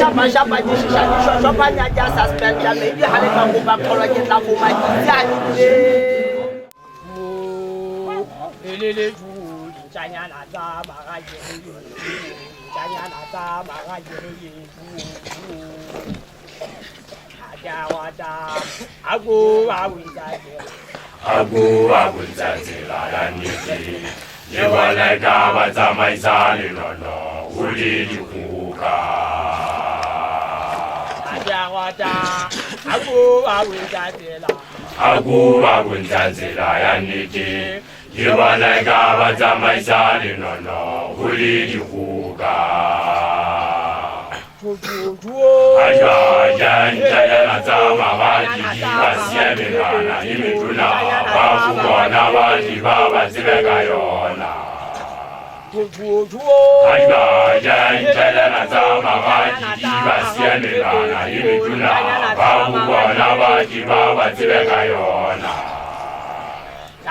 shapa shapa di shisha di shapa nya ja suspend ya me di hale ka ko ba kolo ke ta ko ma di ya ni le ju janya na za ma ga ye janya na za ma ga ye aja wa da agu agu za la ya ni ye wa lai ka ba za mai za le no uli di ku ka aja wa da agu za la ya ni ye wa lai ka ba za mai za le no uli di ku ka aja yan jaya na za ma ba di ba sia me na ni me tu na ba fu ko na ba di ba zi be ka yo na aja yan jaya na za ma ba di ba sia me na ni me tu na ba fu ko na ba di ba zi be ka yo na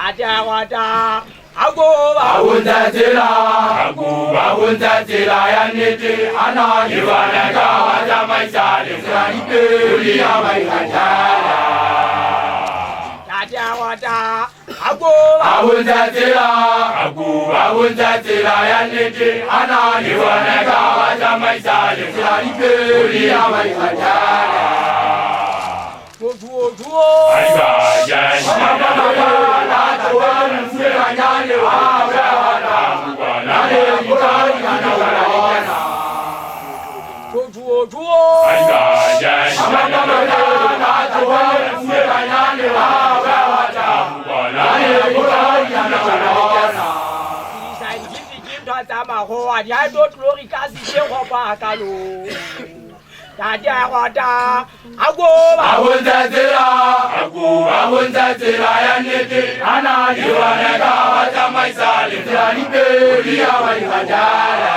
aja wa da agu awunza tila ya nete ana yiwana ka waza maisale zanipe ulia maikajala aja wa da agu awunza tila ya nete ana yiwana ka waza maisale zanipe ulia maikajala aiba yan awunza tila ya nete ana yiwana ka waza maisale zanipe ulia maikajala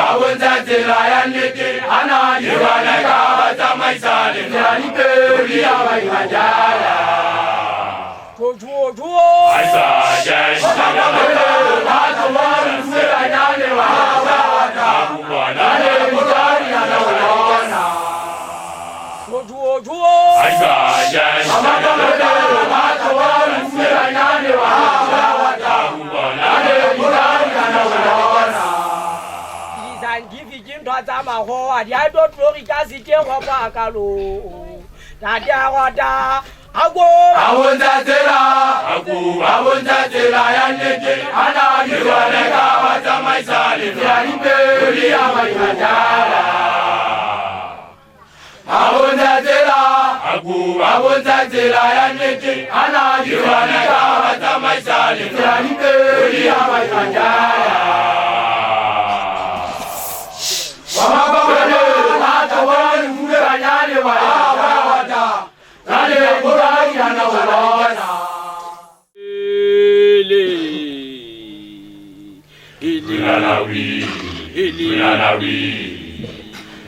awunza tila ya nete ana yiwana ka waza maisale zanipe ulia maikajala aisa jan awunza tila ya nete ana yiwana ka waza maisale zanipe ulia maikajala awunza tila ya nete ana yiwana ka waza maisale zanipe ulia maikajala Ulalawi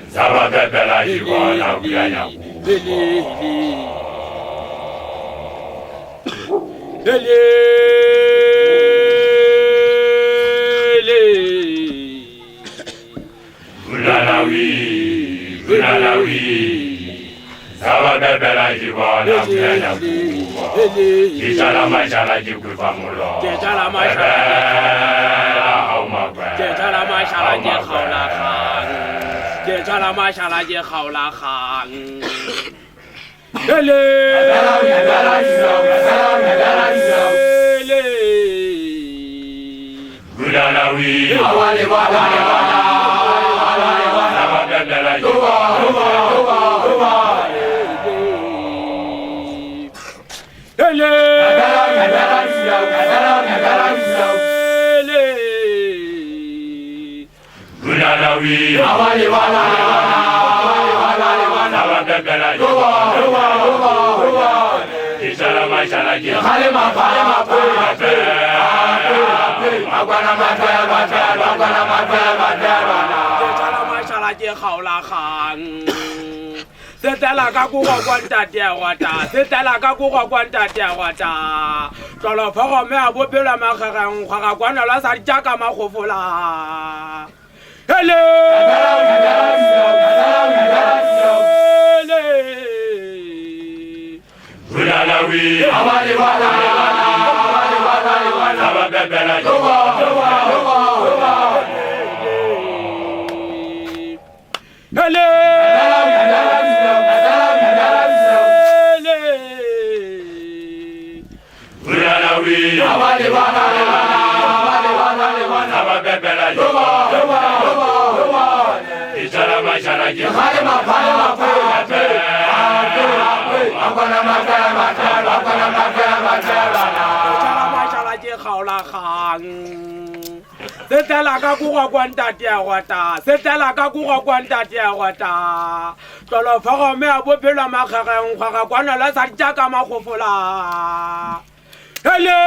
Zaba bebela hiwana uyanya Ulalawi Zaba bebela hiwana uyanya Kijala majala jikufa mulo Kijala mashala je khawla khan je chala mashala je khawla khan ele Gulalawi awale wala Gulalawi awale wala Isala mashala je khale ma agwana matwa je chala mashala je khawla khan setela ka go go kwantate wa ta setela ka go go kwantate wa ta tolo phogo me a bopela magarang ga ga kwana la sa ditjaka magofola hele Ulalawi abali wala ababebela hele Ulalawi abali wala ababebela Ijala majala ki khale ma akwana machala ke kgaola kgang setela ka kuga kwantate ya gwata setela ka kuga kwantate ya gwata tolo phagome a bophelwa makgageng kgwaga kwana la sa ditjaka magofola hele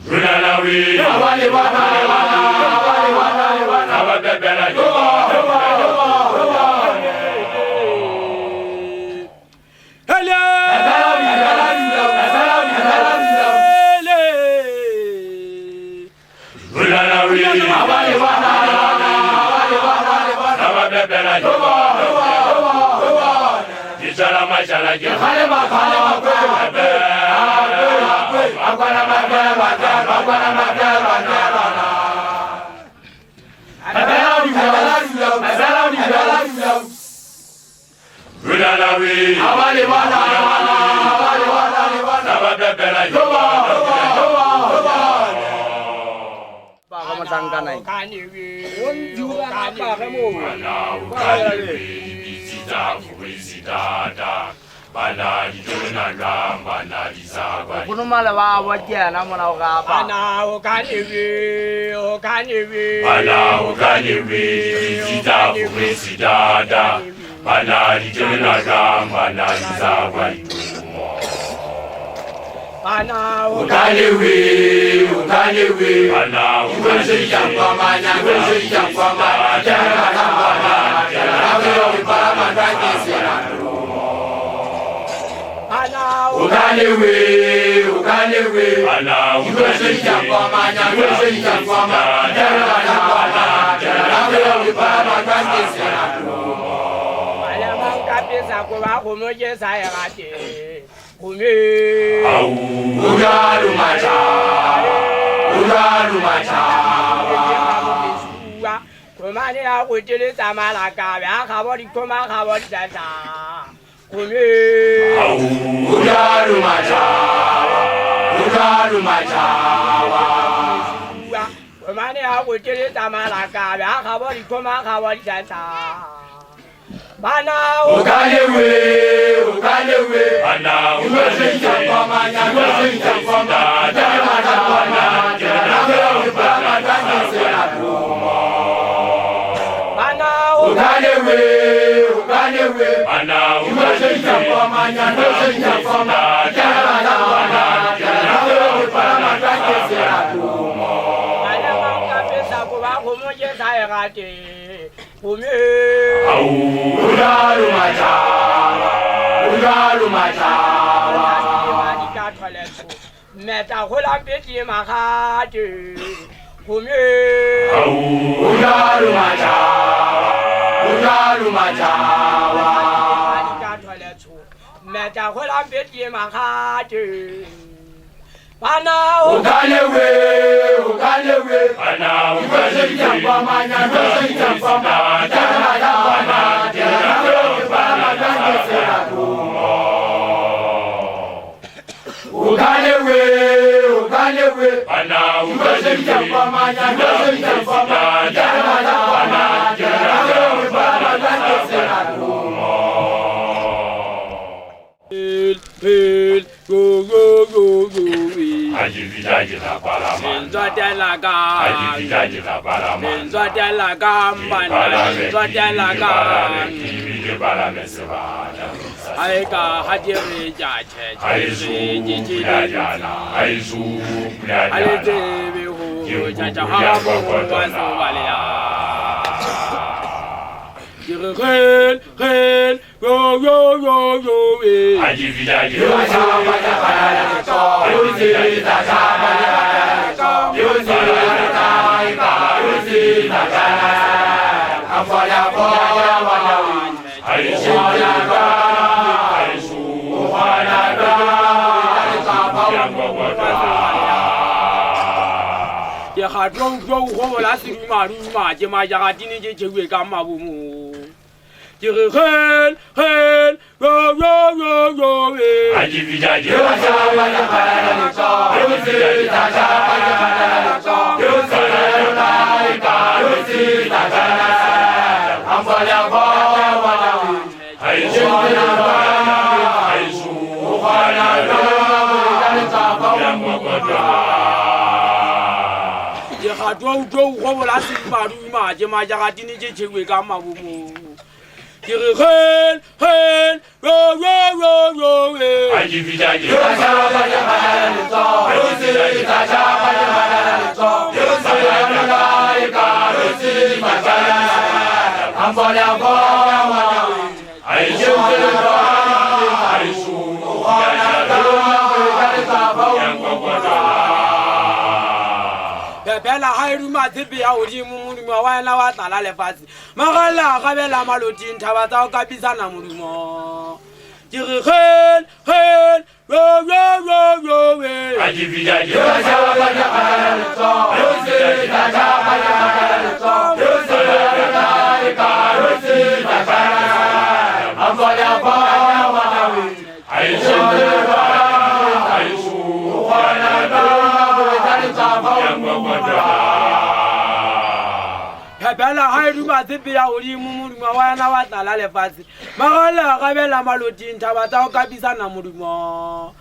Ulalawi abali wala ababebela Kunumala wa watia na mwana ukapa. Ana ukaniwi zita kumisi dada. Bana lijuna gamba na lizagwa itumo. Ana ukaniwi Ana ukaniwi kwa manya kwa manya jana Ukaniwi Ana ukaniwi kwa manya kwa manya Meta hola peti makati kumi Meta hola peti makati Pana ukalewe Ana ukaniwi kwa manya kwa manya Ukalewe Ana ukaniwi kwa manya kwa manya Ajivida parama Nzotela ka Ajivida parama Nzotela ka mbana Nzotela ka parama sebada Aika hadiri jache Aizu jijina Aizu Alete bihu jaja hamu wasu walia Hen, yo, ya ga tlo go bola se ruma ke ma ja ga tini je tshwe ka mabumu ke re hen yo go bola se ruma ke ma ja ga tini je tshwe ka mabumu ke re hen yo bela hairu ma tsepe ya hodimo modumo wa ena wa tlala lefatshe magala ga bela maloting thaba tsa go kapisana modumo ke re hen bela hairu ma tsepe ya hodimo modumo wa ena wa tlala lefatshe magala ga bela maloting thaba tsa go kapisana modumo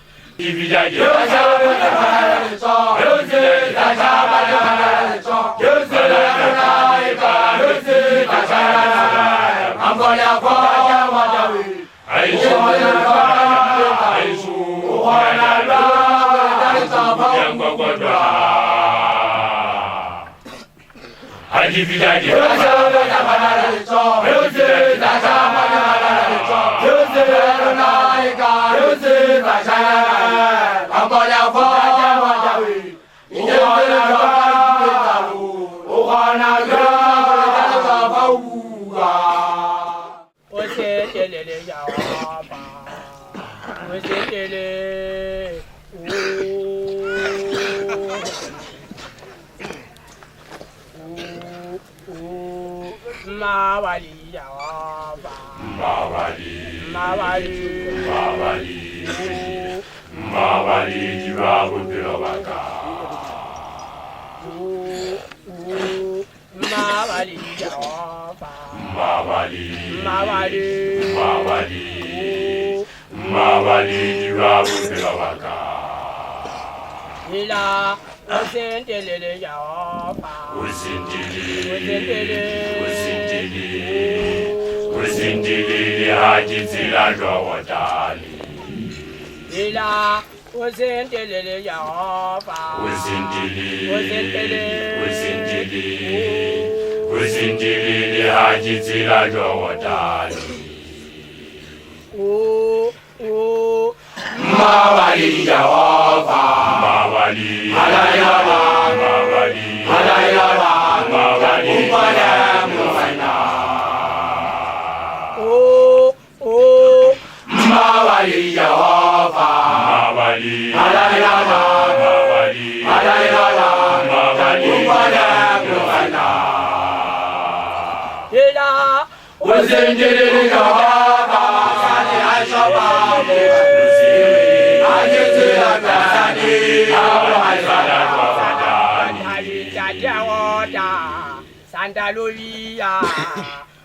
Santa Lucia,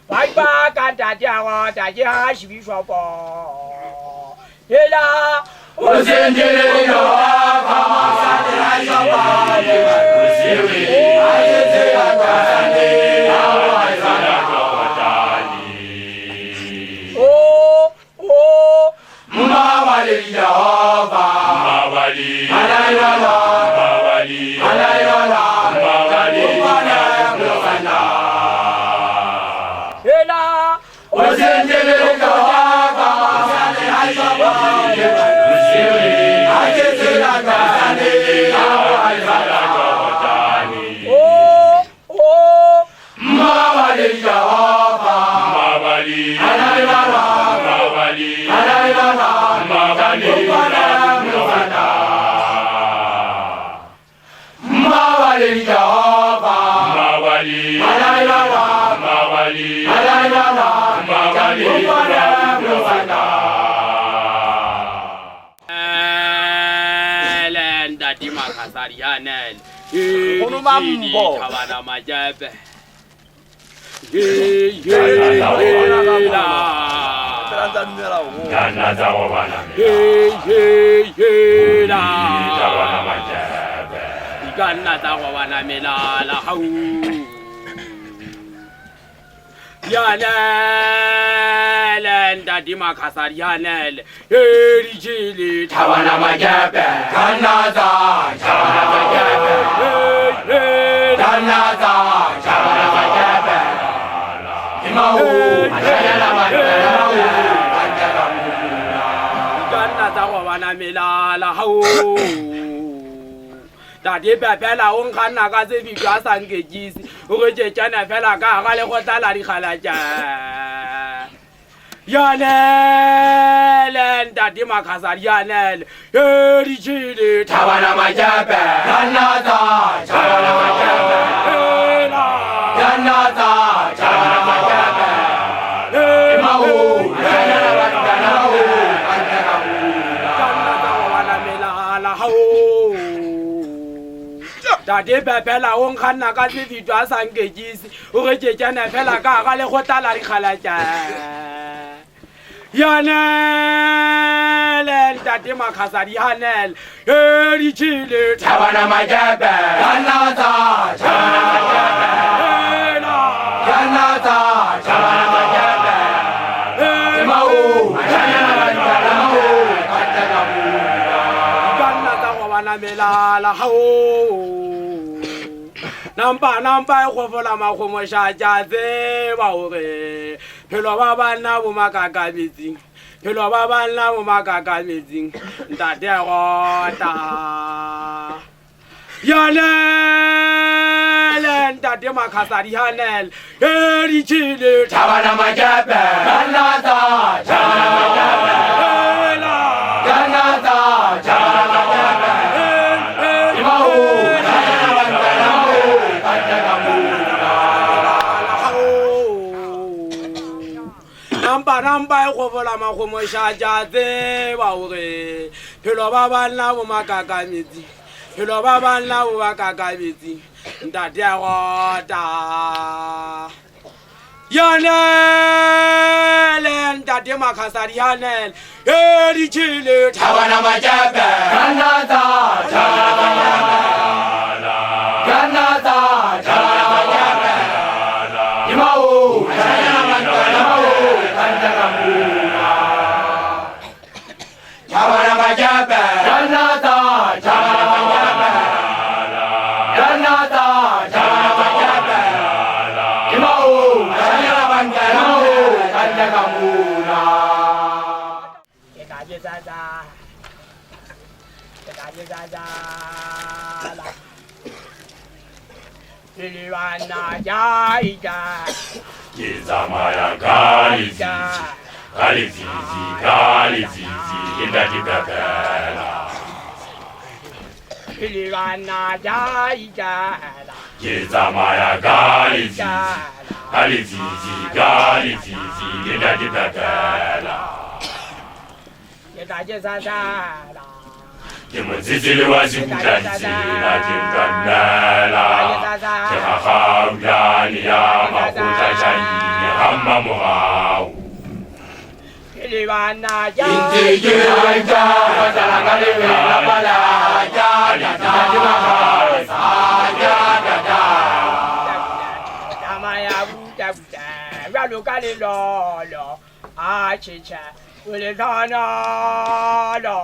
bye bye, canta diawa, taja, she shop. Hela, was in the Hela Ndati makasari yanel. Ono mambo. Tabana majabe. Yanel, ndati makasari yanel. Erijili tabana majabe. Kanaza, tabana majabe. Kanaza, tabana majabe. Imau, ayala majabe. Kanaza wana milala hau. Dadi bepela o nkganna ka se dijo a sa nkekise o go tšetšana fela ka ga le go tlala dikgalatša yanele ntate makhasadi yanele e ditšhile thabana majepe yanata thabana majepe yanata thabana majepe emao yanela batana o anteka bula yanata wana melala hao Dade bepela o nkganna ka se dijo a sa nkekise o go tšetšana fela ka ga le go tlala dikgalatša Yanel, ntate makhasadi yanel, e ditšhile thabana majepe yanata thabana majepe yanata thabana majepe emao yanela batana o anteka bula yanata go bana melala hao Nampa go fola magomo shatjatse ba hore phelo ba bana bo makakabetsing phelo ba bana bo makakabetsing ntate gota yanele ntate makhasadi yanele e ditšhile thabana majepe yanata thabana majepe yanata thabana majepe imao Nampa go fola magomo shatjatse ba hore phelo ba bana bo makakametsi phelo ba bana bo makakametsi ntate a gota yanele ntate makhasadi yanele e ditšhile thabana majepe yanata thabana majepe yanata thabana majepe imao Thabana majepe yanata thabana majepe yanata thabana majepe imao yanela bantana o kandaka muna Ketaje zaza Iliwana jaija Kizamaya Kalizizi, indati bepela. Iliwana jaija Kizamaya Kalizizi, indati bepela. Ketaje zaza Kimuzizili wazikutanzila kimkanela Kihahamdani ya makuta chayini hamma muhau Iliwana Intiji haita watalangale wela balaja Yataji mahari saja dada Tamaya buta Ralu kali lolo Achicha Ulitana lo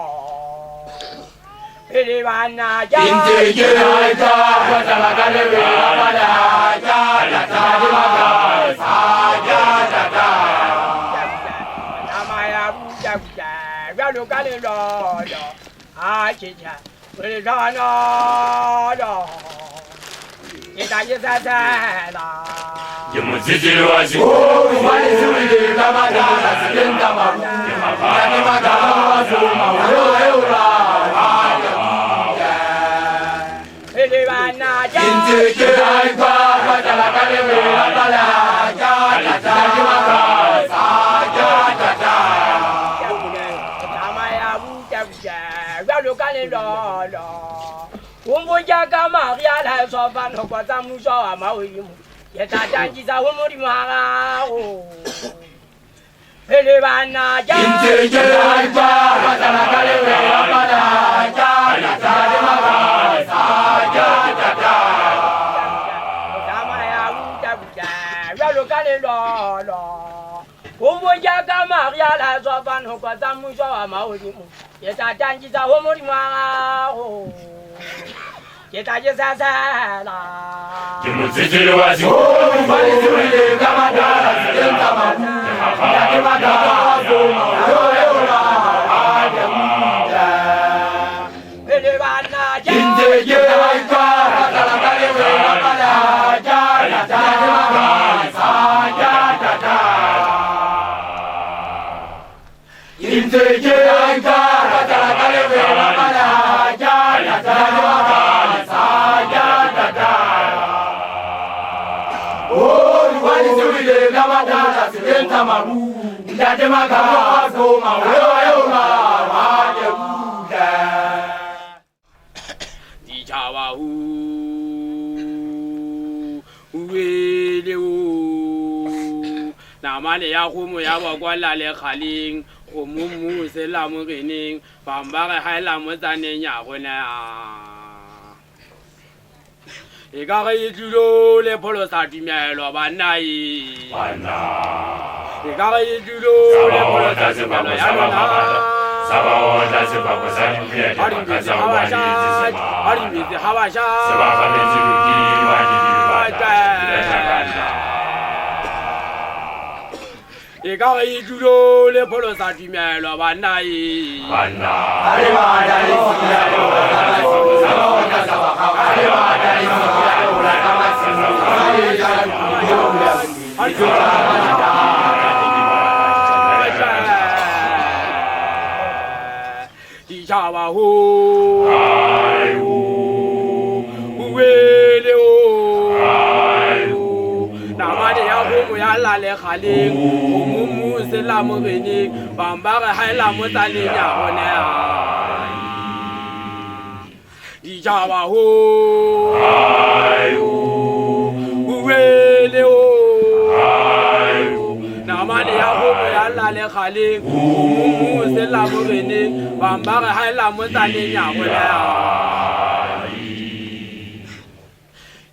Iliwana Intiji haita watalangale wela balaja Yataji mahari saja dada Ralu kali lolo Achicha Ulitana lo Ketaje zaza Kimuzizili wazikutanzila Waliziwili kama dada Sikenda maru Yaki magala wazuma Uyoeura Iliwana Intiji haita Umbujaga Maria la sofa no kwata musho amawimu yetatangiza umuri mara ele bana ja Inje alba batala kale we bana ja tade maga saja tata kama ya uta ya kale lo umbujaga Maria la sofa no kwata musho amawimu yetatangiza umuri mara Yetajezazala. Kimuzijiri wazi mbali ziwele kama dala zitentama. Yake madala zoma yoyola aja munda. Ele bana ja. Inje aika batala kale we bana ja tade maga saja tata. Inje aika batala kale we bana ja tade maga Namadala sirenta maru ndate makaba zoma wewe waje buda dijawa uwele namane ya khumo ya bakwala le khaling khumu se la mo gening bamba ga la mo tsane nya gona e ka ge tulo le pholo sa dumelo banai bana e ka ge tulo le pholo sa dumelo ya lona sabaota se ba ko sa dimpe ari ka sa ba ni se ma ari mi ha ba sha se ba ka le jiru ki ba ni ba ta e ka ge tulo le pholo sa dumelo banai bana are ba da ni ya lo sabaota sa ba ka are ba da ni Dijawa ho uwele o namane ya ho ya la le khaleng mumu se la mo bene bamba ga ha la mo tsa le nya hone a Dijawa ho uwele o namane ya ho ya la le khaleng mumu se la mo bene bamba ga ha la mo tsa le nya hone a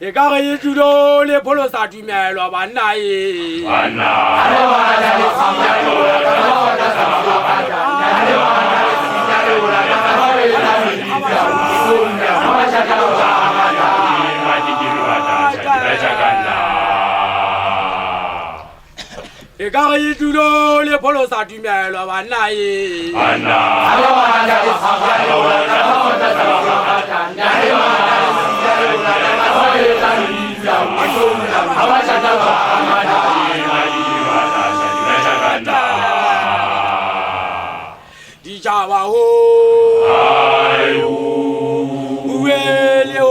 e ka ge tulo le pholo sa dumelwa banna e bana are ba da ni ya lo ka ba sa ba ka are ba da ni ya lo ka ba da ni ya ba sa ka ba ma ji ji ba ta ja ka na e ka ge tulo le pholo sa dumelwa banna e bana are ba da ni ya lo ka ba sa ba ka are ba da ni ya lo ka ba Dijawa ho uwele o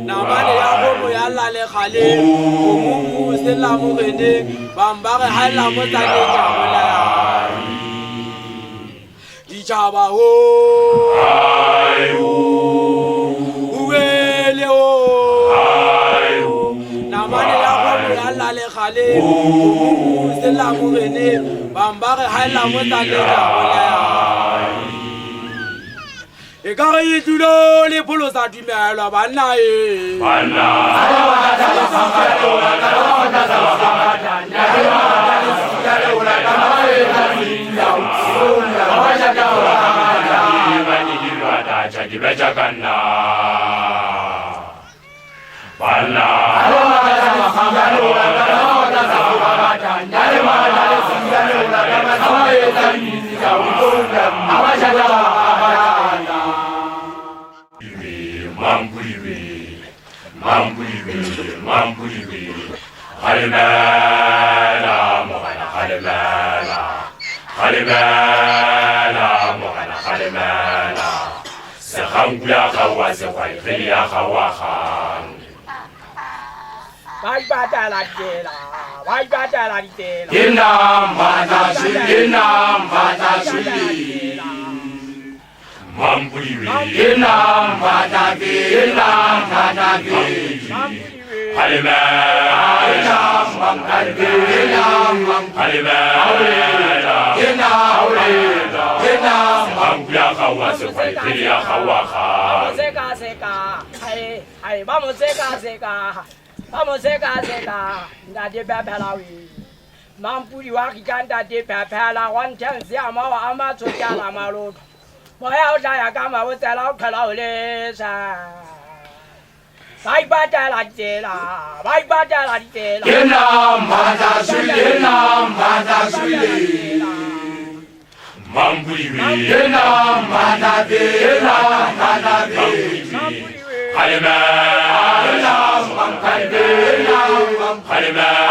namane ya ho ya la le khale mumu se la mo gene bamba ge ha la mo tsa le ja mola Dijawa ho uwele o namane ya ho ya la le khale mumu se la mo gene bamba ge ha la mo tsa le ja mola e ka ge tulo le pholo sa dumelwa banna e bana are ba da ni ya lo ka ba sa ba ka are ba da ni ya lo ka ba da ni ya ba sa ka ba ni ji ba ta cha ji ba cha kana bana are ba da ni ya lo ka ba sa ba ka are ba da ni ya lo ka ba sa ba ni ya ba sa ka Mambuibi, Halimela, Mohana, Halimela, Mohana, Halimela, Sehanguya Kawa, Sehuaya Kawahan, vai bata la tela, vai bata la tela. Yenam bata shui, yenam bata shui. Mampuri, yenam bata ki, yenam bata ki. Halima, yenam bata ki, yenam Halima, yenam yenam Hampuya kawa sepai, kiriya kawa ka. Seka seka, hai, vamos seka seka. Vamos seka seka, ndade bebelawi. Mampuri wakikanda de pepela, one chance ya mawa ama chokia la malo. Moya udaya kama utela ukala ulesa. Vai bata la tela, vai bata la tela. Yenam bata shui, yenam bata shui. Mampuri, yenam bata ki, yenam bata ki. Halima, yenam bata ki, yenam Halima.